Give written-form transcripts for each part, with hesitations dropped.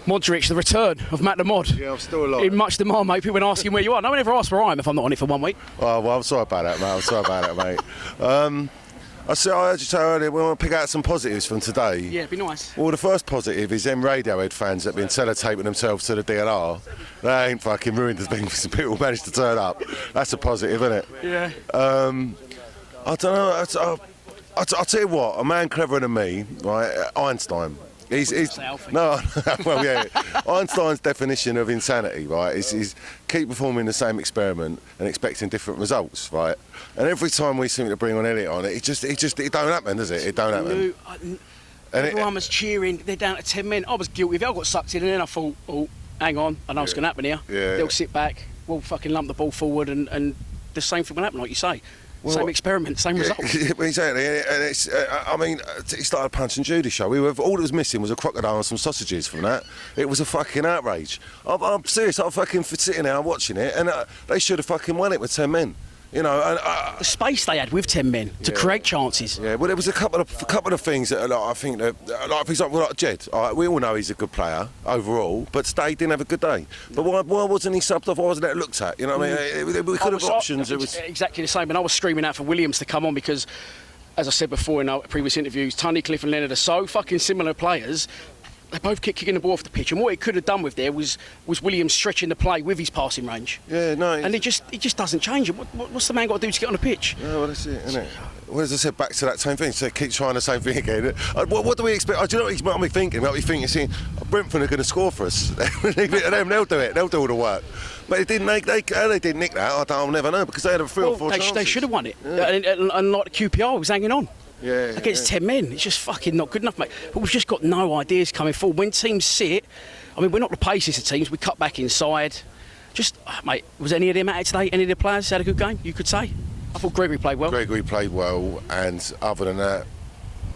Modric, the return of Matt the Mod. Yeah, I'm still alive. In much demand, mate. People have been asking where you are. No one ever asks where I am if I'm not on it for 1 week. Oh, well, I'm sorry about that, mate. I'm sorry about that, mate. I heard you say earlier we want to pick out some positives from today. Yeah, it'd be nice. Well, the first positive is them Radiohead fans that have been sellotaping themselves to the DLR. They ain't fucking ruined the thing. People managed to turn up. That's a positive, isn't it? Yeah. I don't know. I'll tell you what, a man cleverer than me, right, Einstein. He's no, well, yeah. Einstein's definition of insanity, right, is keep performing the same experiment and expecting different results, right? And every time we seem to bring on Elliot on it, it don't happen, does it? It don't happen. And everyone was cheering. They're down to 10 men. I was guilty of it. I got sucked in, and then I thought, oh, hang on, I know what's going to happen here. Yeah. They'll sit back. We'll fucking lump the ball forward, and the same thing will happen, like you say. Well, same experiment, same result. Exactly, and it's. I mean, it started a Punch and Judy show. All that was missing was a crocodile and some sausages from that. It was a fucking outrage. I'm serious. I'm fucking sitting there watching it, and they should have fucking won it with 10 men. You know, and the space they had with 10 men to create chances. Yeah, well, there was a couple of things that I think that, like for example, like Jed. We all know he's a good player overall, but today he didn't have a good day. But why wasn't he subbed off? Why wasn't that looked at? You know what I mean? We could have options. It was exactly the same. And I was screaming out for Williams to come on because, as I said before in our previous interviews, Tunnicliffe and Leonard are so fucking similar players. They both kept kicking the ball off the pitch, and what he could have done with there was Williams stretching the play with his passing range. Yeah, no. And it just doesn't change. What's the man got to do to get on the pitch? Yeah, well, that's it, isn't it? Well, as I said, back to that same thing. So keep trying the same thing again. What do we expect? Do you know what I'm thinking? What we thinking? Seeing Brentford are going to score for us. They'll do it. They'll do all the work. But it didn't. They didn't nick that. I'll never know because they had a 3 or 4 chances. They should have won it. Yeah. And like the QPR was hanging on. Yeah, against 10 men, it's just fucking not good enough, mate. But we've just got no ideas coming forward. When teams sit, I mean, we're not the paciest of teams. We cut back inside. Just, mate, was any of them at it today? Any of the players had a good game? You could say. I thought Gregory played well. Gregory played well, and other than that,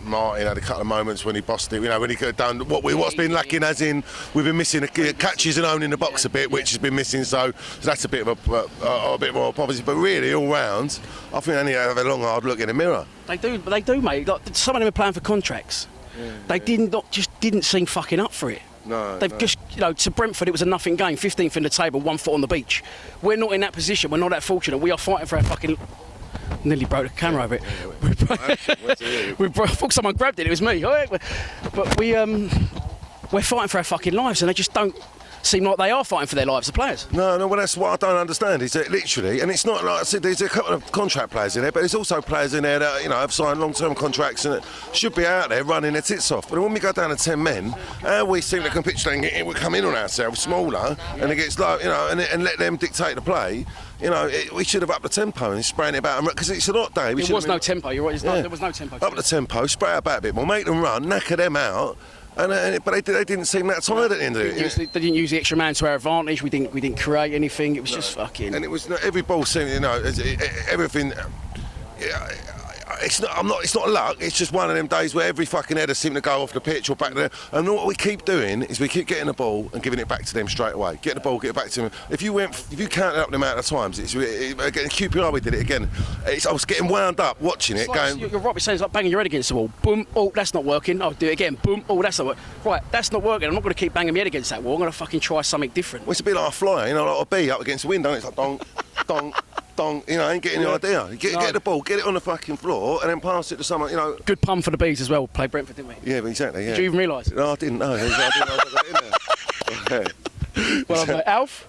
Martin had a couple of moments when he bossed it. You know, when he could have done what's been lacking, as in we've been missing catches and owning the box a bit, which has been missing. So that's a bit of a bit more positive. But really, all round, I think they need to have a long, hard look in the mirror. They do, mate. Like, some of them are playing for contracts. They didn't seem fucking up for it. No, just, to Brentford, it was a nothing game. 15th in the table, 1 foot on the beach. We're not in that position. We're not that fortunate. We are fighting for our fucking. Nearly broke the camera over it. I thought someone grabbed it. It was me. But we're fighting for our fucking lives, and they just don't seem like they are fighting for their lives, the players. No, well, that's what I don't understand. Is that literally, and it's not like I said. There's a couple of contract players in there, but there's also players in there that have signed long-term contracts and should be out there running their tits off. But when we go down to 10 men, we seem to capitulate and we come in on ourselves smaller, and it gets low, and let them dictate the play. We should have upped the tempo and spraying it about because it's a hot day. There was no tempo. You're right. There was no tempo. Up the tempo, spray it about a bit more, make them run, knacker them out. But they didn't seem that tired at the end of it. They didn't use the extra man to our advantage. We didn't create anything. It was just fucking. And it was every ball seemed, everything. It's not luck. It's just one of them days where every fucking header seemed to go off the pitch or back there. And what we keep doing is we keep getting the ball and giving it back to them straight away. Get the ball, get it back to them. If you counted up the amount of times, again QPR we did it again. I was getting wound up watching it. Like, you're right. Saying it's like banging your head against the wall. Boom. Oh, that's not working. I'll do it again. Boom. Oh, that's not working. Right, that's not working. I'm not going to keep banging my head against that wall. I'm going to fucking try something different. Well, it's a bit like a fly, like a bee up against the window. It's like dong, dong. Ain't getting the idea. Get the ball, get it on the fucking floor, and then pass it to someone. Good pun for the bees as well. Played Brentford, didn't we? Yeah, exactly. Yeah. Did you even realise? No, I didn't know. I didn't know I got that in there. Well, Alf.